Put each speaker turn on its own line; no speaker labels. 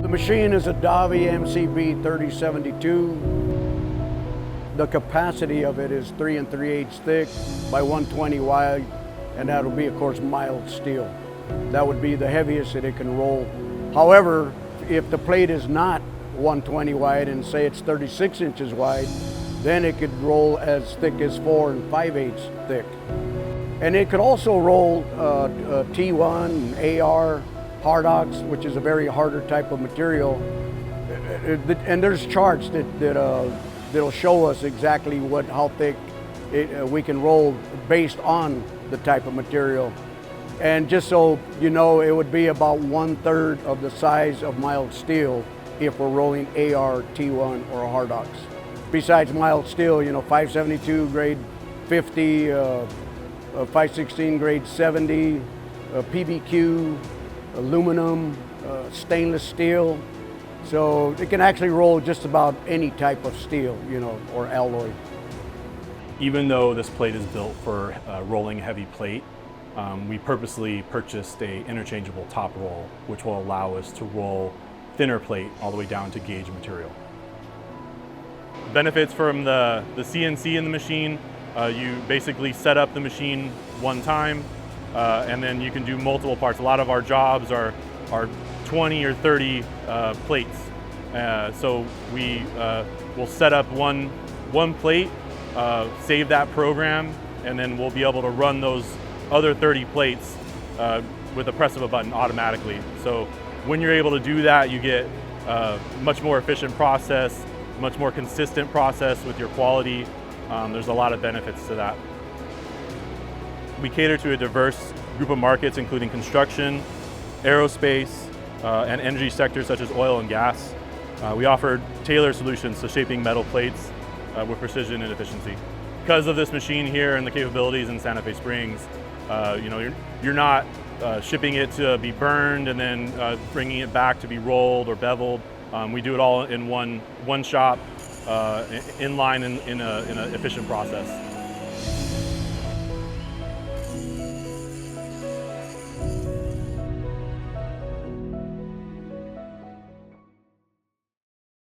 The machine is a Davi MCB 3072. The capacity of it is 3 3/8 thick by 120 wide, and that'll be, of course, mild steel. That would be the heaviest that it can roll. However, if the plate is not 120 wide and say it's 36 inches wide, then it could roll as thick as 4 5/8 thick. And it could also roll T1, AR, Hardox, which is a very harder type of material. And there's charts that'll show us exactly how thick we can roll based on the type of material. And just so you know, it would be about 1/3 of the size of mild steel if we're rolling AR, T1, or Hardox. Besides mild steel, 572 grade 50, 516 grade 70, PBQ, aluminum, stainless steel. So it can actually roll just about any type of steel, or alloy.
Even though this plate is built for rolling heavy plate, we purposely purchased a interchangeable top roll, which will allow us to roll thinner plate all the way down to gauge material. Benefits from the CNC in the machine: you basically set up the machine one time, and then you can do multiple parts. A lot of our jobs are 20 or 30 plates, so we will set up one plate, save that program, and then we'll be able to run those other 30 plates with the press of a button automatically. So when you're able to do that, you get a much more efficient process, much more consistent process with your quality. There's a lot of benefits to that. We cater to a diverse group of markets, including construction, aerospace, and energy sectors such as oil and gas. We offer tailored solutions to shaping metal plates with precision and efficiency. Because of this machine here and the capabilities in Santa Fe Springs, you're not shipping it to be burned and then bringing it back to be rolled or beveled. We do it all in one shop, in line in an efficient process.